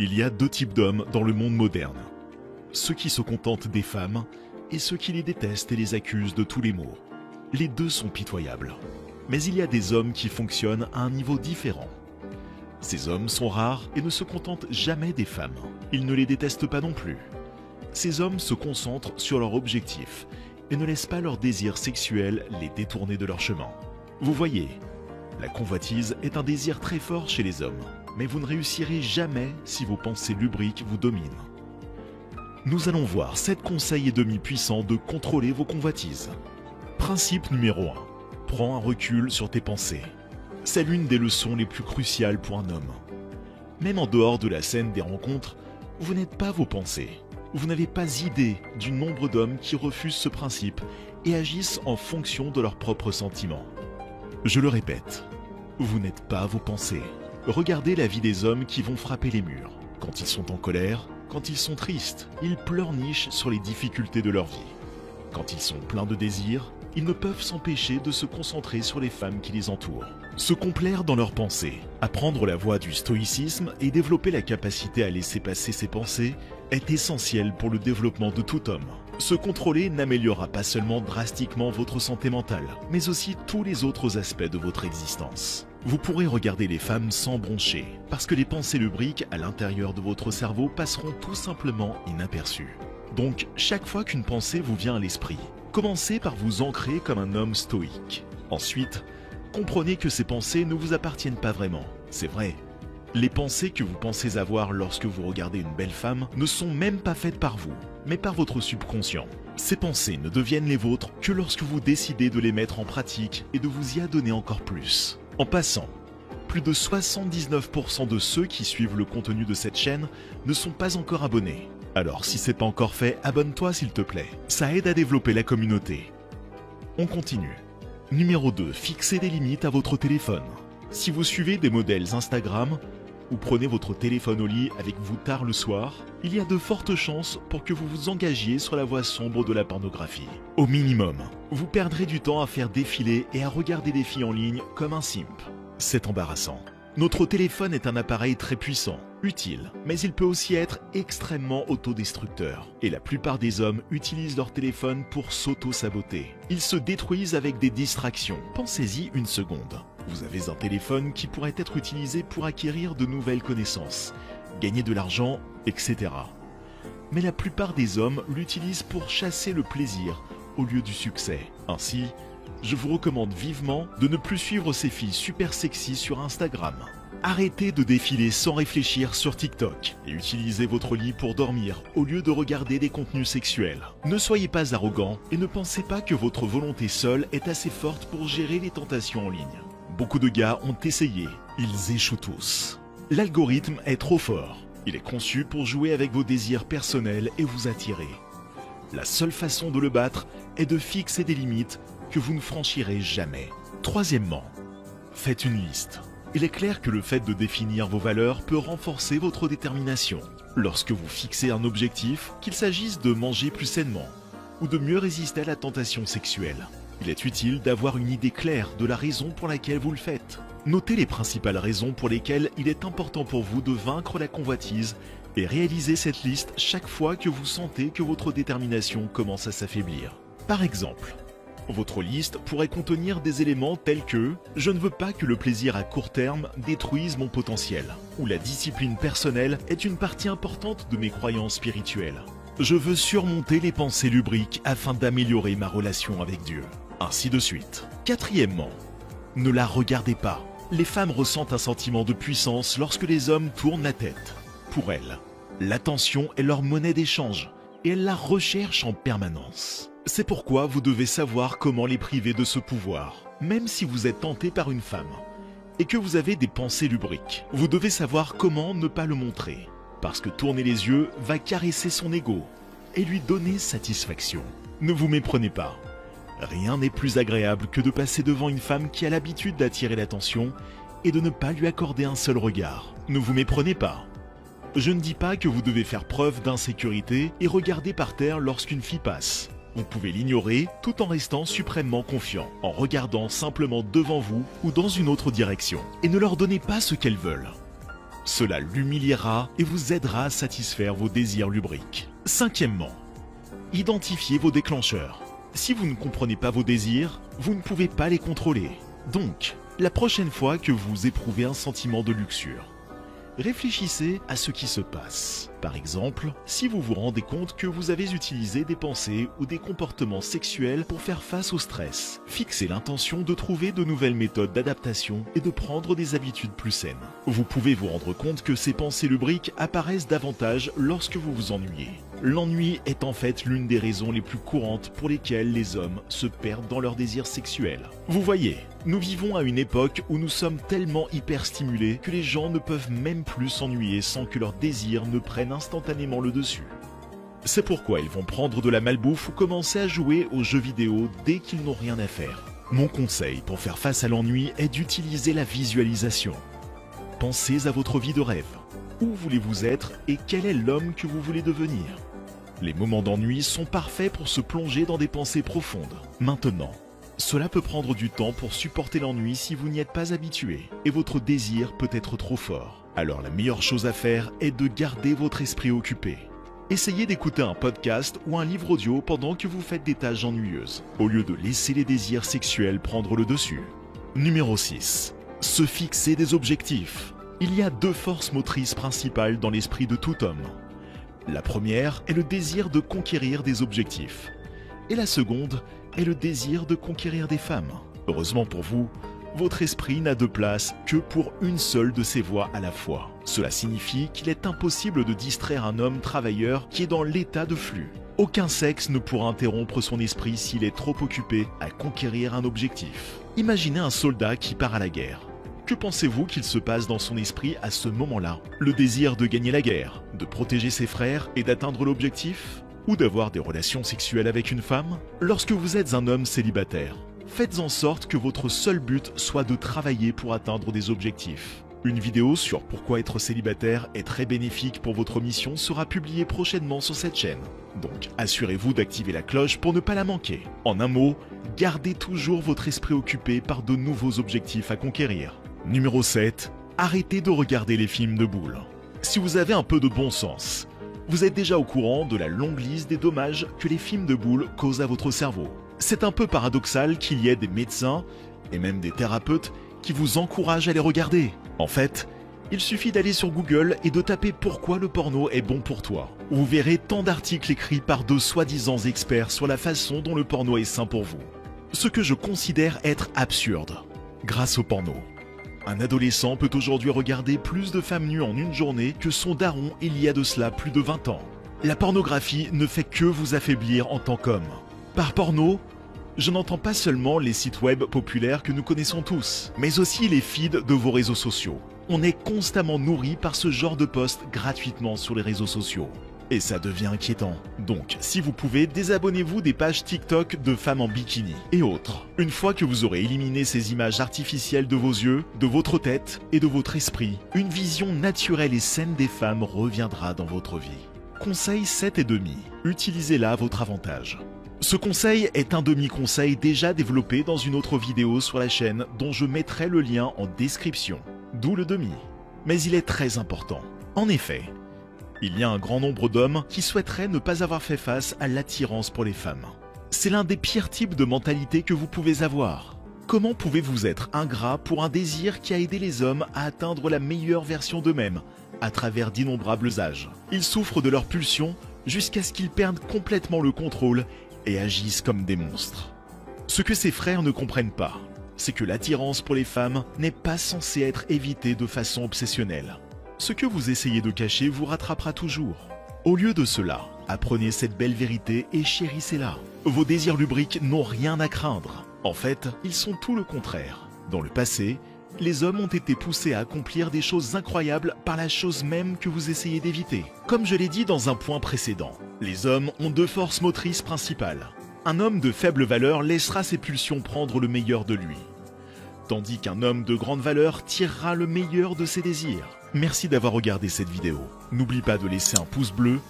Il y a deux types d'hommes dans le monde moderne. Ceux qui se contentent des femmes et ceux qui les détestent et les accusent de tous les maux. Les deux sont pitoyables. Mais il y a des hommes qui fonctionnent à un niveau différent. Ces hommes sont rares et ne se contentent jamais des femmes. Ils ne les détestent pas non plus. Ces hommes se concentrent sur leur objectif et ne laissent pas leur désir sexuel les détourner de leur chemin. Vous voyez, la convoitise est un désir très fort chez les hommes, mais vous ne réussirez jamais si vos pensées lubriques vous dominent. Nous allons voir 7 conseils et demi puissants de contrôler vos convoitises. Principe numéro 1. Prends un recul sur tes pensées. C'est l'une des leçons les plus cruciales pour un homme. Même en dehors de la scène des rencontres, vous n'êtes pas vos pensées. Vous n'avez pas idée du nombre d'hommes qui refusent ce principe et agissent en fonction de leurs propres sentiments. Je le répète, vous n'êtes pas vos pensées. Regardez la vie des hommes qui vont frapper les murs. Quand ils sont en colère, quand ils sont tristes, ils pleurnichent sur les difficultés de leur vie. Quand ils sont pleins de désirs, ils ne peuvent s'empêcher de se concentrer sur les femmes qui les entourent. Se complaire dans leurs pensées, apprendre la voie du stoïcisme et développer la capacité à laisser passer ses pensées est essentiel pour le développement de tout homme. Se contrôler n'améliorera pas seulement drastiquement votre santé mentale, mais aussi tous les autres aspects de votre existence. Vous pourrez regarder les femmes sans broncher, parce que les pensées lubriques à l'intérieur de votre cerveau passeront tout simplement inaperçues. Donc, chaque fois qu'une pensée vous vient à l'esprit, commencez par vous ancrer comme un homme stoïque. Ensuite, comprenez que ces pensées ne vous appartiennent pas vraiment. C'est vrai. Les pensées que vous pensez avoir lorsque vous regardez une belle femme ne sont même pas faites par vous, mais par votre subconscient. Ces pensées ne deviennent les vôtres que lorsque vous décidez de les mettre en pratique et de vous y adonner encore plus. En passant, plus de 79% de ceux qui suivent le contenu de cette chaîne ne sont pas encore abonnés. Alors si c'est pas encore fait, abonne-toi s'il te plaît. Ça aide à développer la communauté. On continue. Numéro 2. Fixez des limites à votre téléphone. Si vous suivez des modèles Instagram ou prenez votre téléphone au lit avec vous tard le soir, il y a de fortes chances pour que vous vous engagiez sur la voie sombre de la pornographie. Au minimum, vous perdrez du temps à faire défiler et à regarder des filles en ligne comme un simp. C'est embarrassant. Notre téléphone est un appareil très puissant, utile, mais il peut aussi être extrêmement autodestructeur. Et la plupart des hommes utilisent leur téléphone pour s'auto-saboter. Ils se détruisent avec des distractions. Pensez-y une seconde. Vous avez un téléphone qui pourrait être utilisé pour acquérir de nouvelles connaissances, gagner de l'argent, etc. Mais la plupart des hommes l'utilisent pour chasser le plaisir au lieu du succès. Ainsi, je vous recommande vivement de ne plus suivre ces filles super sexy sur Instagram. Arrêtez de défiler sans réfléchir sur TikTok et utilisez votre lit pour dormir au lieu de regarder des contenus sexuels. Ne soyez pas arrogant et ne pensez pas que votre volonté seule est assez forte pour gérer les tentations en ligne. Beaucoup de gars ont essayé, ils échouent tous. L'algorithme est trop fort. Il est conçu pour jouer avec vos désirs personnels et vous attirer. La seule façon de le battre est de fixer des limites que vous ne franchirez jamais. Troisièmement, faites une liste. Il est clair que le fait de définir vos valeurs peut renforcer votre détermination. Lorsque vous fixez un objectif, qu'il s'agisse de manger plus sainement ou de mieux résister à la tentation sexuelle, il est utile d'avoir une idée claire de la raison pour laquelle vous le faites. Notez les principales raisons pour lesquelles il est important pour vous de vaincre la convoitise et réalisez cette liste chaque fois que vous sentez que votre détermination commence à s'affaiblir. Par exemple, votre liste pourrait contenir des éléments tels que « Je ne veux pas que le plaisir à court terme détruise mon potentiel » ou « La discipline personnelle est une partie importante de mes croyances spirituelles » Je veux surmonter les pensées lubriques afin d'améliorer ma relation avec Dieu. Ainsi de suite. Quatrièmement, ne la regardez pas. Les femmes ressentent un sentiment de puissance lorsque les hommes tournent la tête. Pour elles, l'attention est leur monnaie d'échange et elles la recherchent en permanence. C'est pourquoi vous devez savoir comment les priver de ce pouvoir, même si vous êtes tenté par une femme et que vous avez des pensées lubriques. Vous devez savoir comment ne pas le montrer. Parce que tourner les yeux va caresser son ego et lui donner satisfaction. Ne vous méprenez pas. Rien n'est plus agréable que de passer devant une femme qui a l'habitude d'attirer l'attention et de ne pas lui accorder un seul regard. Ne vous méprenez pas. Je ne dis pas que vous devez faire preuve d'insécurité et regarder par terre lorsqu'une fille passe. Vous pouvez l'ignorer tout en restant suprêmement confiant, en regardant simplement devant vous ou dans une autre direction. Et ne leur donnez pas ce qu'elles veulent. Cela l'humiliera et vous aidera à satisfaire vos désirs lubriques. Cinquièmement, identifiez vos déclencheurs. Si vous ne comprenez pas vos désirs, vous ne pouvez pas les contrôler. Donc, la prochaine fois que vous éprouvez un sentiment de luxure, réfléchissez à ce qui se passe. Par exemple, si vous vous rendez compte que vous avez utilisé des pensées ou des comportements sexuels pour faire face au stress, fixez l'intention de trouver de nouvelles méthodes d'adaptation et de prendre des habitudes plus saines. Vous pouvez vous rendre compte que ces pensées lubriques apparaissent davantage lorsque vous vous ennuyez. L'ennui est en fait l'une des raisons les plus courantes pour lesquelles les hommes se perdent dans leurs désirs sexuels. Vous voyez, nous vivons à une époque où nous sommes tellement hyperstimulés que les gens ne peuvent même plus s'ennuyer sans que leurs désirs ne prennent instantanément le dessus. C'est pourquoi ils vont prendre de la malbouffe ou commencer à jouer aux jeux vidéo dès qu'ils n'ont rien à faire. Mon conseil pour faire face à l'ennui est d'utiliser la visualisation. Pensez à votre vie de rêve. Où voulez-vous être et quel est l'homme que vous voulez devenir? Les moments d'ennui sont parfaits pour se plonger dans des pensées profondes. Maintenant, cela peut prendre du temps pour supporter l'ennui si vous n'y êtes pas habitué, et votre désir peut être trop fort. Alors la meilleure chose à faire est de garder votre esprit occupé. Essayez d'écouter un podcast ou un livre audio pendant que vous faites des tâches ennuyeuses, au lieu de laisser les désirs sexuels prendre le dessus. Numéro 6. Se fixer des objectifs. Il y a deux forces motrices principales dans l'esprit de tout homme. La première est le désir de conquérir des objectifs. Et la seconde est le désir de conquérir des femmes. Heureusement pour vous, votre esprit n'a de place que pour une seule de ces voies à la fois. Cela signifie qu'il est impossible de distraire un homme travailleur qui est dans l'état de flux. Aucun sexe ne pourra interrompre son esprit s'il est trop occupé à conquérir un objectif. Imaginez un soldat qui part à la guerre. Que pensez-vous qu'il se passe dans son esprit à ce moment-là? Le désir de gagner la guerre, de protéger ses frères et d'atteindre l'objectif? Ou d'avoir des relations sexuelles avec une femme? Lorsque vous êtes un homme célibataire, faites en sorte que votre seul but soit de travailler pour atteindre des objectifs. Une vidéo sur pourquoi être célibataire est très bénéfique pour votre mission sera publiée prochainement sur cette chaîne. Donc assurez-vous d'activer la cloche pour ne pas la manquer. En un mot, gardez toujours votre esprit occupé par de nouveaux objectifs à conquérir. Numéro 7. Arrêtez de regarder les films de boules. Si vous avez un peu de bon sens, vous êtes déjà au courant de la longue liste des dommages que les films de boules causent à votre cerveau. C'est un peu paradoxal qu'il y ait des médecins et même des thérapeutes qui vous encouragent à les regarder. En fait, il suffit d'aller sur Google et de taper « Pourquoi le porno est bon pour toi ». Vous verrez tant d'articles écrits par de soi-disant experts sur la façon dont le porno est sain pour vous. Ce que je considère être absurde. Grâce au porno, un adolescent peut aujourd'hui regarder plus de femmes nues en une journée que son daron il y a de cela plus de 20 ans. La pornographie ne fait que vous affaiblir en tant qu'homme. Par porno, je n'entends pas seulement les sites web populaires que nous connaissons tous, mais aussi les feeds de vos réseaux sociaux. On est constamment nourri par ce genre de posts gratuitement sur les réseaux sociaux. Et ça devient inquiétant. Donc, si vous pouvez, désabonnez-vous des pages TikTok de femmes en bikini et autres. Une fois que vous aurez éliminé ces images artificielles de vos yeux, de votre tête et de votre esprit, une vision naturelle et saine des femmes reviendra dans votre vie. Conseil 7,5. Utilisez-la à votre avantage. Ce conseil est un demi-conseil déjà développé dans une autre vidéo sur la chaîne dont je mettrai le lien en description. D'où le demi. Mais il est très important. En effet, il y a un grand nombre d'hommes qui souhaiteraient ne pas avoir fait face à l'attirance pour les femmes. C'est l'un des pires types de mentalité que vous pouvez avoir. Comment pouvez-vous être ingrat pour un désir qui a aidé les hommes à atteindre la meilleure version d'eux-mêmes à travers d'innombrables âges? Ils souffrent de leurs pulsions jusqu'à ce qu'ils perdent complètement le contrôle et agissent comme des monstres. Ce que ces frères ne comprennent pas, c'est que l'attirance pour les femmes n'est pas censée être évitée de façon obsessionnelle. Ce que vous essayez de cacher vous rattrapera toujours. Au lieu de cela, apprenez cette belle vérité et chérissez-la. Vos désirs lubriques n'ont rien à craindre. En fait, ils sont tout le contraire. Dans le passé, les hommes ont été poussés à accomplir des choses incroyables par la chose même que vous essayez d'éviter. Comme je l'ai dit dans un point précédent, les hommes ont deux forces motrices principales. Un homme de faible valeur laissera ses pulsions prendre le meilleur de lui, tandis qu'un homme de grande valeur tirera le meilleur de ses désirs. Merci d'avoir regardé cette vidéo. N'oublie pas de laisser un pouce bleu